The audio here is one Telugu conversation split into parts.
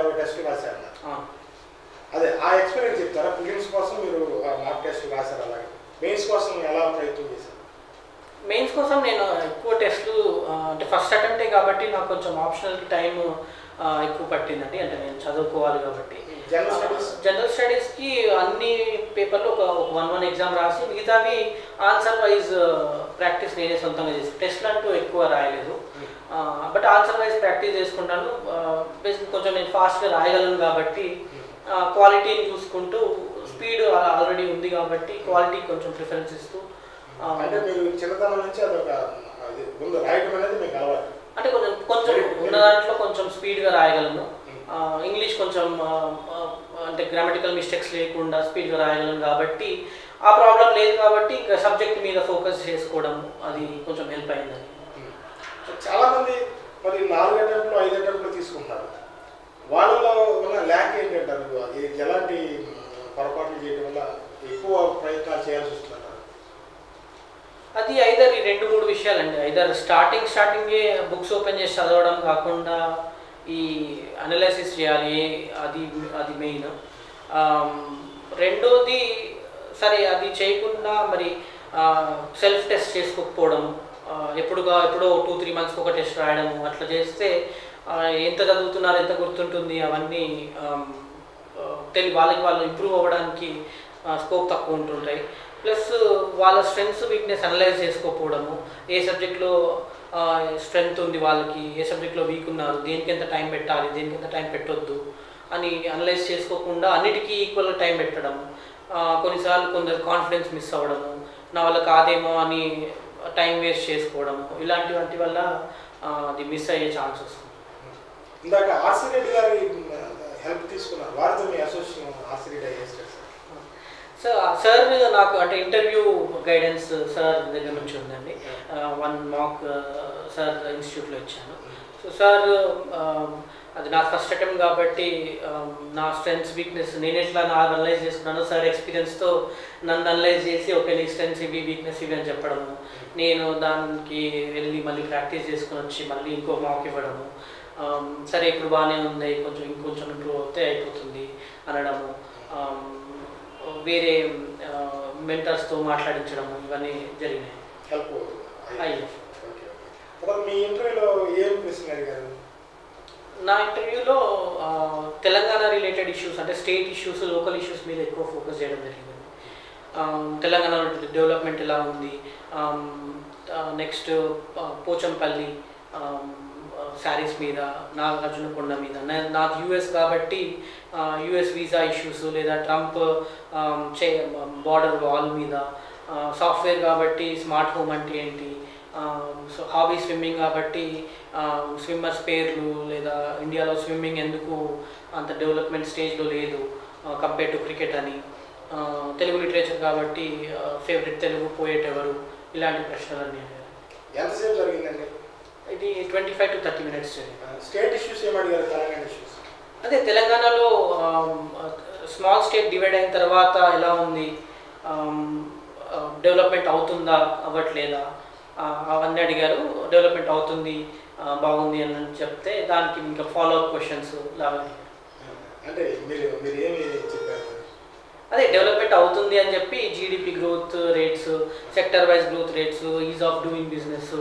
160 టెస్టులు రాశారు. అదే ఆ ఎక్స్పీరియన్స్ చెప్తారా? ప్రిలిమ్స్ కోసం మీరు మాక్ టెస్టులు రాశారు, అలాగే మెయిన్స్ కోసం ఎలా ప్రయత్నం చేశారు? మెయిన్స్ కోసం నేను ఎక్కువ టెస్టులు అంటే ఫస్ట్ అటెంప్టే కాబట్టి నాకు కొంచెం ఆప్షనల్కి టైం ఎక్కువ పట్టిందండి. అంటే నేను చదువుకోవాలి కాబట్టి. జనరల్ స్టడీస్కి అన్ని పేపర్లు ఒక 1 ఎగ్జామ్ రాసి మిగతావి ఆన్సర్ వైజ్ ప్రాక్టీస్ నేనే సొంతంగా చేసి టెస్ట్లు అంటూ ఎక్కువ రాయలేదు. బట్ ఆన్సర్ వైజ్ ప్రాక్టీస్ చేసుకుంటాను. బేసిక్ కొంచెం నేను ఫాస్ట్గా రాయగలను కాబట్టి క్వాలిటీని చూసుకుంటూ, స్పీడ్ ఆల్రెడీ ఉంది కాబట్టి క్వాలిటీ కొంచెం ప్రిఫరెన్స్ ఇస్తూ. అంటే మీరు చిన్నతనం నుంచి అదొక ముందు రాయడం అనేది మీకు అలవాటు? అంటే కొంచెం ఉన్న దాంట్లో కొంచెం స్పీడ్గా రాయగలను. ఇంగ్లీష్ కొంచెం అంటే గ్రామటికల్ మిస్టేక్స్ లేకుండా స్పీడ్గా రాయగలను కాబట్టి ఆ ప్రాబ్లం లేదు కాబట్టి ఇంకా సబ్జెక్ట్ మీద ఫోకస్ చేసుకోవడం అది కొంచెం హెల్ప్ అయిందని. చాలామంది మరి 4 అటెంప్ట్లు 5 అటెంప్ట్లు తీసుకుంటారు. వాళ్ళలో ఉన్న ల్యాక్ ఏంటంటారు? ఎలాంటి పొరపాట్లు చేయడం వల్ల ఎక్కువ ప్రయత్నాలు చేయాల్సి వస్తుందంటారు? అది ఐదర్ ఈ 2-3 విషయాలండి. ఐదర్ స్టార్టింగే బుక్స్ ఓపెన్ చేసి చదవడం కాకుండా ఈ అనలైసిస్ చేయాలి, అది మెయిన్. రెండోది సరే అది చేయకుండా మరి సెల్ఫ్ టెస్ట్ చేసుకోకపోవడం, ఎప్పుడో 2-3 మంత్స్కి ఒక టెస్ట్ రాయడము అట్లా చేస్తే ఎంత చదువుతున్నారు, ఎంత గుర్తుంటుంది అవన్నీ వాళ్ళకి వాళ్ళు ఇంప్రూవ్ అవ్వడానికి స్కోప్ తక్కువ ఉంటుంటాయి. ప్లస్ వాళ్ళ స్ట్రెంగ్స్ వీక్నెస్ అనలైజ్ చేసుకోకపోవడము, ఏ సబ్జెక్ట్లో స్ట్రెంగ్త్ ఉంది వాళ్ళకి, ఏ సబ్జెక్ట్లో వీక్ ఉన్నారు, దేనికి ఎంత టైం పెట్టాలి, దేనికి ఎంత టైం పెట్టొద్దు అని అనలైజ్ చేసుకోకుండా అన్నిటికీ ఈక్వల్గా టైం పెట్టడం, కొన్నిసార్లు కొందరు కాన్ఫిడెన్స్ మిస్ అవ్వడము, నా వల్ల కాదేమో అని టైం వేస్ట్ చేసుకోవడము, ఇలాంటి వాటి వల్ల అది మిస్ అయ్యే ఛాన్స్ వస్తుంది. ఇందాక ఆర్సీ రెడ్డి గారి హెల్ప్ తీసుకున్నారు, వారితో మీ అసోసియేషన్ ఆర్సీ రెడ్డి అయ్యేస్తారు సార్ నాకు అంటే ఇంటర్వ్యూ గైడెన్స్ సార్ దగ్గర నుంచి ఉందండి. 1 మాక్ సార్ ఇన్స్టిట్యూట్లో ఇచ్చాను. సో సార్ అది నా ఫస్ట్ అటెంప్ట్ కాబట్టి నా స్ట్రెంగ్స్ వీక్నెస్ నేను ఎట్లా అనలైజ్ చేసుకున్నాను, సార్ ఎక్స్పీరియన్స్తో నన్ను అనలైజ్ చేసి ఓకే నీ స్ట్రెంగ్స్ ఇవి, వీక్నెస్ ఇవి అని చెప్పడము, నేను దానికి వెళ్ళి మళ్ళీ ప్రాక్టీస్ చేసుకుని వచ్చి మళ్ళీ ఇంకో మాక్ ఇవ్వడము, సరే ఇప్పుడు బాగానే ఉంది ఇంకొంచెం ఇంప్రూవ్ అవుతే అయిపోతుంది అనడము, వేరే మెంటర్స్తో మాట్లాడించడము, ఇవన్నీ జరిగినాయి. హెల్ప్ అయ్యో. మీ ఇంటర్వ్యూలో ఏం ప్రశ్న అడిగారు? నా ఇంటర్వ్యూలో తెలంగాణ రిలేటెడ్ ఇష్యూస్ అంటే స్టేట్ ఇష్యూస్, లోకల్ ఇష్యూస్ మీద ఎక్కువ ఫోకస్ చేయడం జరిగింది. తెలంగాణలో డెవలప్మెంట్ ఎలా ఉంది, నెక్స్ట్ పోచంపల్లి శారీస్ మీద, నాగార్జునకొండ మీద, నాకు యూఎస్ కాబట్టి యూఎస్ వీసా ఇష్యూస్ లేదా ట్రంప్ బార్డర్ వాల్ మీద, సాఫ్ట్వేర్ కాబట్టి స్మార్ట్ హోమ్ అంటే ఏంటి, సో హాబీ స్విమ్మింగ్ కాబట్టి స్విమ్మర్స్ పేర్లు, లేదా ఇండియాలో స్విమ్మింగ్ ఎందుకు అంత డెవలప్మెంట్ స్టేజ్లో లేదు కంపేర్ టు క్రికెట్ అని, తెలుగు లిటరేచర్ కాబట్టి ఫేవరెట్ తెలుగు పోయేట్ ఎవరు, ఇలాంటి ప్రశ్నలన్నీ. ఎంతసేపు జరిగిందండి ఇది? 25 to 30 minutes. స్టేట్ ఇష్యూస్ ఏమడిగారు? తెలంగాణ ఇష్యూస్ అదే తెలంగాణలో స్మాల్ స్టేట్ డివైడ్ అయిన తర్వాత ఎలా ఉంది, డెవలప్మెంట్ అవుతుందా అవ్వట్లేదా అవన్నీ అడిగారు. డెవలప్మెంట్ అవుతుంది, బాగుంది అని చెప్తే దానికి ఇంకా ఫాలోఅప్ క్వశ్చన్స్ లాగా. అంటే మీరు ఏమి చెప్పారు? అదే డెవలప్మెంట్ అవుతుంది అని చెప్పి GDP growth rates, sector wise growth rates, is of doing business,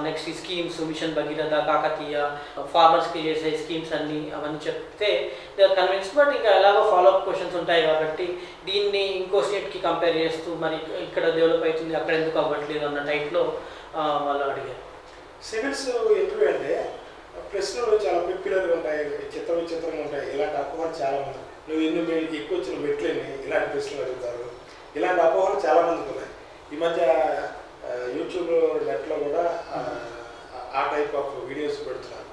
next ఈ స్కీమ్స్, మిషన్ భగీరథ, కాకతీయ, ఫార్మర్స్కి చేసే స్కీమ్స్ అన్నీ అవన్నీ చెప్తే దే ఆర్ కన్విన్స్. బట్ ఇంకా ఎలాగో ఫాలోఅప్ క్వశ్చన్స్ ఉంటాయి కాబట్టి దీన్ని ఇంకో స్టేట్కి కంపేర్ చేస్తూ మరి ఇక్కడ డెవలప్ అవుతుంది అక్కడ ఎందుకు అవ్వట్లేదు అన్న టైప్లో వాళ్ళు అడిగారు. సివిల్స్ ఇంటర్వ్యూ అంటే ప్రశ్నలు చాలా పిల్లలుగా ఉంటాయి, విచిత్రంగా ఉంటాయి. ఇలాంటి అపోహలు చాలా మంది, నువ్వు ఎక్కువ వచ్చిన మెట్లేని ఇలాంటి ప్రశ్నలు అడుగుతారు, ఇలాంటి అపోహలు చాలా మందికి ఉన్నాయి. ఈ మధ్య యూట్యూబ్లో, నెట్లో కూడా ఆ టైప్ ఆఫ్ వీడియోస్ పెడుతున్నారు.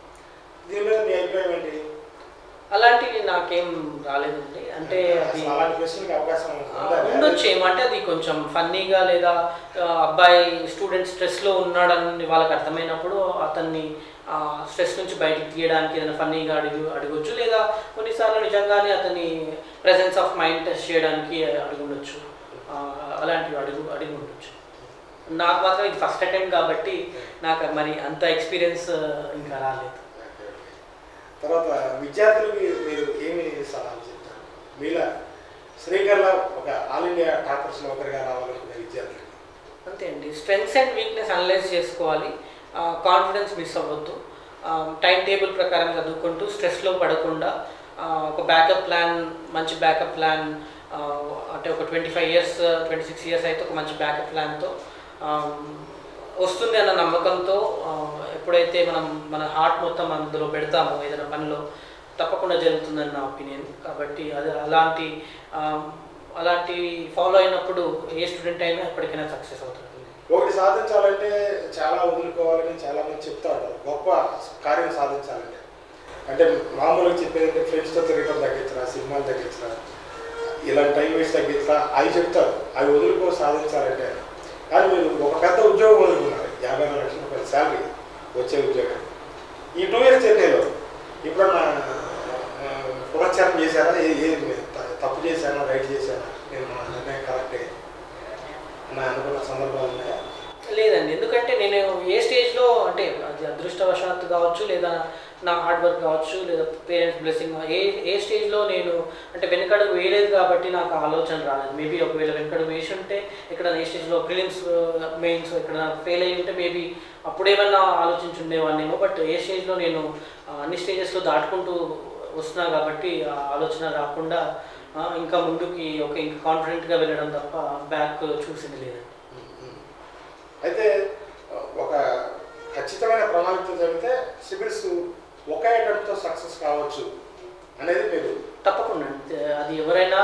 దీని మీద మీ అభిప్రాయం ఏంటి? అలాంటివి నాకేం రాలేదండి. అంటే అది అలాంటి ప్రశ్నలకు అవకాశం ఉండొచ్చు ఏమో, అంటే అది కొంచెం ఫన్నీగా లేదా అబ్బాయి స్టూడెంట్ స్ట్రెస్లో ఉన్నాడని వాళ్ళకి అర్థమైనప్పుడు అతన్ని స్ట్రెస్ నుంచి బయటకు తీయడానికి ఏదైనా ఫన్నీగా అడగొచ్చు, లేదా కొన్నిసార్లు నిజంగానే అతని ప్రెజెన్స్ ఆఫ్ మైండ్ టెస్ట్ చేయడానికి అడుగుండొచ్చు. అలాంటివి అడిగి ఉండొచ్చు. నాకు మాత్రం ఇది ఫస్ట్ అటెంప్ట్ కాబట్టి నాకు మరి అంత ఎక్స్పీరియన్స్ ఇంకా రాలేదు. తర్వాత విద్యార్థులకి మీరు ఏమి సలహాలు చెప్తారు? మీలా శ్రీకర్ల ఒక ఆల్ ఇండియా టాపర్స్లో ఒకరిగా రావాలనుకునే విద్యార్థులకి. అంతే అండి, స్ట్రెంగ్స్ అండ్ వీక్నెస్ అనలైజ్ చేసుకోవాలి, కాన్ఫిడెన్స్ మిస్ అవ్వద్దు, టైం టేబుల్ ప్రకారం చదువుకుంటూ స్ట్రెస్లో పడకుండా ఒక బ్యాకప్ ప్లాన్, మంచి బ్యాకప్ ప్లాన్, అంటే ఒక 25 ఇయర్స్ 26 ఇయర్స్ అయితే ఒక మంచి బ్యాకప్ ప్లాన్తో వస్తుంది అన్న నమ్మకంతో ఎప్పుడైతే మన హార్ట్ మొత్తం అందులో పెడతామో ఏదైనా పనిలో తప్పకుండా జరుగుతుందని నా ఒపీనియన్. కాబట్టి అది అలాంటి ఫాలో అయినప్పుడు ఏ స్టూడెంట్ అయినా ఎప్పటికైనా సక్సెస్ అవుతుంది. ఒకటి సాధించాలంటే చాలా వదులుకోవాలని చాలామంది చెప్తా ఉంటారు. గొప్ప కార్యం సాధించాలంటే అంటే మామూలుగా చెప్పేదంటే ఫ్రెండ్స్తో తిరగడం తగ్గించరా, సినిమాలు తగ్గించరా, ఇలాంటి టైం వేస్ట్ తగ్గించరా అవి చెప్తారు. అవి వదులుకో సాధించాలంటే. కానీ మీరు ఒక పెద్ద ఉద్యోగం వదులుకున్నారు, 54 లక్షల రూపాయల శాలరీ వచ్చే ఉద్యోగం. ఈ 2 ఇయర్స్ జర్నీలో ఇప్పుడన్నా పునశ్చరణ చేశారా? తప్పు చేశానా, రైట్ చేశానా, నేను మా నిర్ణయం కరెక్టే నా అనుకున్న సందర్భాలు ఉన్నాయా? లేదండి, ఎందుకంటే నేను ఏ స్టేజ్లో, అంటే అది అదృష్టవశాత్తు కావచ్చు, లేదా నా హార్డ్ వర్క్ కావచ్చు, లేదా పేరెంట్స్ బ్లెస్సింగ్, ఏ స్టేజ్లో నేను అంటే వెనకడుగు వేయలేదు కాబట్టి నాకు ఆలోచన రాలేదు. మేబీ ఒకవేళ వెనకడుగు వేసి ఉంటే ఇక్కడ ఏ స్టేజ్లో ప్రిలిమ్స్ మెయిన్స్ ఇక్కడ ఫెయిల్ అయ్యి ఉంటే మేబీ అప్పుడేమన్నా ఆలోచించి ఉండేవాడినేమో. బట్ ఏ స్టేజ్లో నేను అన్ని స్టేజెస్లో దాటుకుంటూ వస్తున్నా కాబట్టి ఆ ఆలోచన రాకుండా ఇంకా ముందుకి ఇంకా కాన్ఫిడెంట్గా వెళ్ళడం తప్ప బ్యాక్ చూసింది లేదు. అయితే ఒక ఖచ్చితమైన ప్రణాళికతో జరిగితే సివిల్స్ ఒకే అటెంప్ట్తో సక్సెస్ కావచ్చు అనేది మీరు తప్పకుండా. అది ఎవరైనా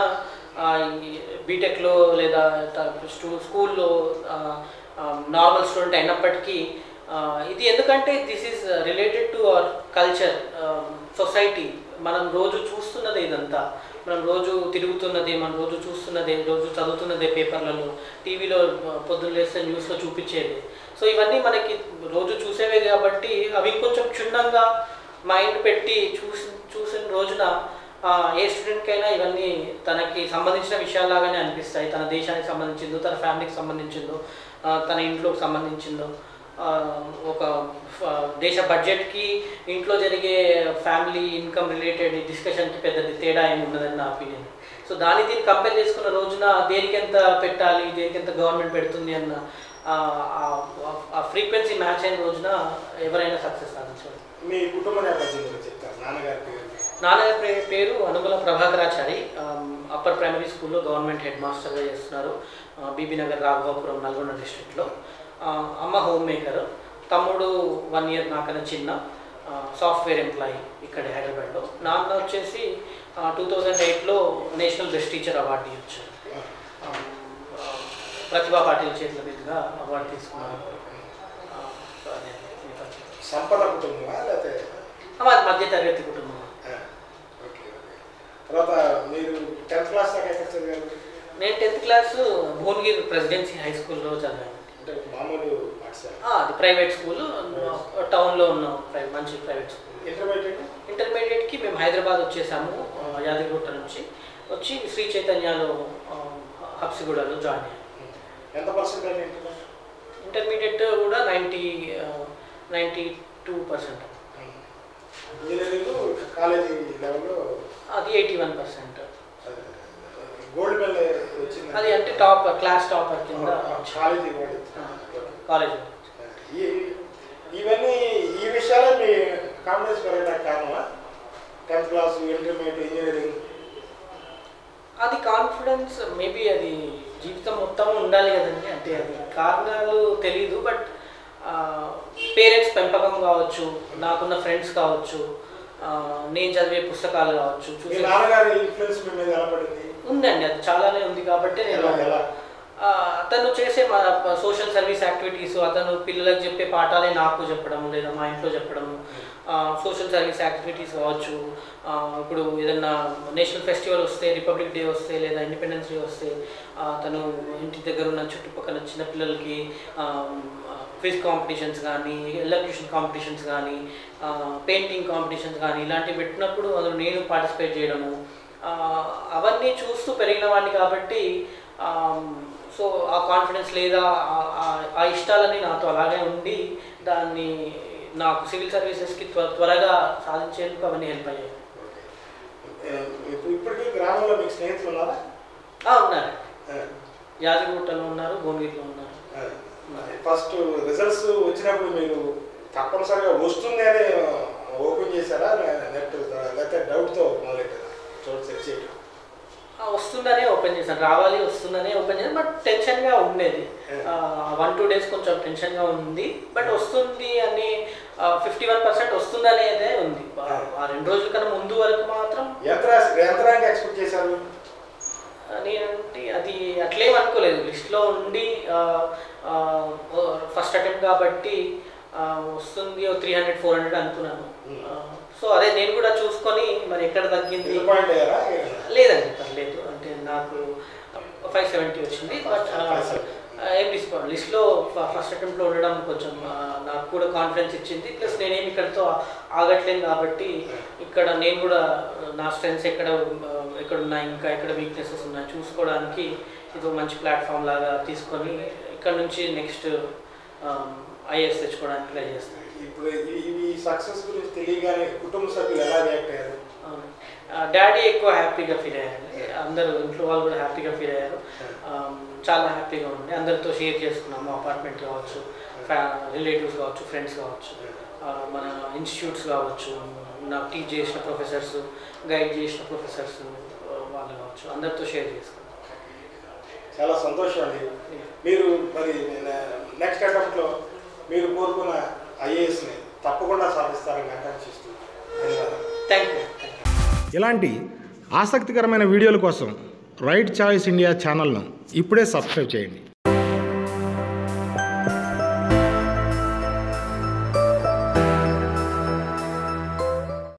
బీటెక్లో లేదా స్కూల్లో నార్మల్ స్టూడెంట్ అయినప్పటికీ ఇది ఎందుకంటే this is related to our culture, society. మనం రోజు చూస్తున్నదే ఇదంతా, మనం రోజు తిరుగుతున్నది, మనం రోజు చూస్తున్నదే, రోజు చదువుతున్నదే పేపర్లలో, టీవీలో పొద్దున్న లేస్తే న్యూస్లో చూపించేది. సో ఇవన్నీ మనకి రోజు చూసేవే కాబట్టి అవి ఇంకొంచెం క్షుణ్ణంగా మైండ్ పెట్టి చూసిన రోజున ఏ స్టూడెంట్కైనా ఇవన్నీ తనకి సంబంధించిన విషయాల్లాగానే అనిపిస్తాయి. తన దేశానికి సంబంధించిందో, తన ఫ్యామిలీకి సంబంధించిందో, తన ఇంట్లోకి సంబంధించిందో, ఒక దేశ బడ్జెట్కి ఇంట్లో జరిగే ఫ్యామిలీ ఇన్కమ్ రిలేటెడ్ డిస్కషన్కి పెద్దది తేడా ఏమి ఉన్నదని నా ఒపీనియన్. సో దీన్ని కంపేర్ చేసుకున్న రోజున దేనికి ఎంత పెట్టాలి, దేనికి ఎంత గవర్నమెంట్ పెడుతుంది అన్న ఆ ఫ్రీక్వెన్సీ మ్యాచ్ అయిన రోజున ఎవరైనా సక్సెస్ సాధించాలి. మీ కుటుంబ నేపథ్యం చెప్తారు. నాన్నగారి పేరు అనుగుల ప్రభాకరాచారి, అప్పర్ ప్రైమరీ స్కూల్లో గవర్నమెంట్ హెడ్ మాస్టర్గా చేస్తున్నారు, బీబీ నగర్, రాఘవాపురం, నల్గొండ డిస్ట్రిక్ట్లో. అమ్మ హోమ్ మేకర్, తమ్ముడు 1 ఇయర్ నాకన్నా చిన్న, సాఫ్ట్వేర్ ఎంప్లాయీ ఇక్కడ హైదరాబాద్లో. నాన్న వచ్చేసి 2008లో నేషనల్ బెస్ట్ టీచర్ అవార్డు ఇచ్చారు, ప్రతిభా పాటిల్ చేతుల మీదుగా అవార్డు తీసుకున్నారు. సంపద కుటుంబమా లేకపోతే మాది మధ్య తరగతి కుటుంబం. తర్వాత మీరు 10th క్లాస్ దాకా ఎక్కడ చదివారు? నేను 10th class Bhuvanagiri presidency high స్కూల్లో చదివాను. అంటే మామూలు అది ప్రైవేట్ స్కూల్, టౌన్లో ఉన్న మంచి ప్రైవేట్ స్కూల్. ఇంటర్మీడియట్కి మేము హైదరాబాద్ వచ్చేసాము, యాదగిరిగుట్ట నుంచి వచ్చి శ్రీ చైతన్యలో హబ్సిగూడలో జాయిన్ అయ్యాను. ఎంత పర్సెంటేజ్? ఇంటర్మీడియట్ కూడా 92%. ఇంజనీరింగ్ కాలేజీ లెవెల్లో అది 81%. గోల్డ్ మెడల్ వచ్చింది. అది అంటే టాపర్, క్లాస్ టాపర్ కింద కాలేజ్. ఇవన్నీ ఈ విషయాలే మీ కాన్ఫిడెన్స్ పెరగడానికి కారణమా? 10th class, intermediate, engineering. అది కాన్ఫిడెన్స్ మేబీ అది జీవితం మొత్తం ఉండాలి కదండి, అంటే అది కారణాలు తెలీదు. బట్ పేరెంట్స్ పెంపకం కావచ్చు, నాకున్న ఫ్రెండ్స్ కావచ్చు, నేను చదివే పుస్తకాలు కావచ్చు, ఉందండి, అది చాలానే ఉంది. కాబట్టి నేను అతను చేసే సోషల్ సర్వీస్ యాక్టివిటీస్, అతను పిల్లలకు చెప్పే పాఠాలే నాకు చెప్పడం, లేదా మా ఇంట్లో చెప్పడము, సోషల్ సర్వీస్ యాక్టివిటీస్ కావచ్చు. ఇప్పుడు ఏదన్నా నేషనల్ ఫెస్టివల్ వస్తే, రిపబ్లిక్ డే వస్తే, లేదా ఇండిపెండెన్స్ డే వస్తే తను ఇంటి దగ్గర ఉన్న చుట్టుపక్కల చిన్నపిల్లలకి క్విజ్ కాంపిటీషన్స్ కానీ, ఎలక్యూషన్ కాంపిటీషన్స్ కానీ, పెయింటింగ్ కాంపిటీషన్స్ కానీ ఇలాంటివి పెట్టినప్పుడు అందులో నేను పార్టిసిపేట్ చేయడము, అవన్నీ చూస్తూ పెరిగిన వాడిని కాబట్టి సో ఆ కాన్ఫిడెన్స్ లేదా ఆ ఇష్టాలన్నీ నాతో అలాగే ఉండి నాకు సివిల్ సర్వీసెస్కి త్వరగా సాధించేందుకు అవన్నీ హెల్ప్ అయ్యాయి. ఇప్పటికీ గ్రామంలో మీకు స్నేహితులు ఉన్నారా? ఉన్నారు. యాదగిరిగుట్టలో ఉన్నారు, భువనగిరిలో ఉన్నారు. ఫస్ట్ రిజల్ట్స్ వచ్చినప్పుడు మీరు తప్పనిసరిగా వస్తుంది అని ఓపెన్ చేశారా, లేకపోతే డౌట్తో మొదలెట్టారా సెర్చ్ చేయడం? వస్తుందనే ఓపెన్ చేశాను, రావాలి వస్తుందనే ఓపెన్ చేశాను. బట్ టెన్షన్గా ఉండేది, 1-2 days కొంచెం టెన్షన్గా ఉంది. బట్ వస్తుంది అని 51% వస్తుందనేదే ఉంది. ఆ 2 రోజుల కన్నా ముందు వరకు మాత్రం ఎంత ర్యాంక్ ఎక్స్పెక్ట్ చేశారు? నేనంటే అది అట్లేం అనుకోలేదు. లిస్ట్లో ఉండి ఫస్ట్ అటెంప్ట్ కాబట్టి వస్తుంది 300-400 అనుకున్నాను. సో అదే నేను కూడా చూసుకొని మరి ఎక్కడ తగ్గింది లేదండి, పర్లేదు. అంటే నాకు 570 వచ్చింది. బట్ ఏం తీసుకోండి, లిస్ట్లో ఫస్ట్ అటెంప్ట్లో ఉండడం కొంచెం నాకు కూడా కాన్ఫిడెన్స్ ఇచ్చింది. ప్లస్ నేనేమి ఇక్కడతో ఆగట్లేదు కాబట్టి ఇక్కడ నేను కూడా నా స్ట్రెంగ్స్ ఎక్కడ ఉన్నాయి, ఇంకా ఎక్కడ వీక్నెసెస్ ఉన్నాయి చూసుకోవడానికి ఇది మంచి ప్లాట్ఫామ్ లాగా తీసుకొని ఇక్కడ నుంచి నెక్స్ట్ ఐఏఎస్ తెచ్చుకోవడానికి ట్రై చేస్తాను. ఇప్పుడు ఈ సక్సెస్ గురించి తెలియగానే కుటుంబ సభ్యులు ఎలా రియాక్ట్ అయ్యారు? డాడీ ఎక్కువ హ్యాపీగా ఫీల్ అయ్యారండి. అందరూ ఇంట్లో వాళ్ళు కూడా హ్యాపీగా ఫీల్ అయ్యారు. చాలా హ్యాపీగా ఉండే అందరితో షేర్ చేసుకున్నాము. అపార్ట్మెంట్ కావచ్చు, రిలేటివ్స్ కావచ్చు, ఫ్రెండ్స్ కావచ్చు, మన ఇన్స్టిట్యూట్స్ కావచ్చు, నాకు టీచ్ చేసిన ప్రొఫెసర్స్, గైడ్ చేసిన ప్రొఫెసర్స్ వాళ్ళు కావచ్చు, అందరితో షేర్ చేసుకున్నాం. చాలా సంతోషం అండి. మీరు మరి నెక్స్ట్ అటెంప్ట్లో మీరు కోరుకున్న ఐఏఎస్ని తప్పకుండా సాధిస్తారని ఆకాంక్షిస్తున్నాను. Thank you. ఇలాంటి ఆసక్తికరమైన వీడియోల కోసం రైట్ చాయిస్ ఇండియా ఛానల్ను ఇప్పుడే సబ్స్క్రైబ్ చేయండి.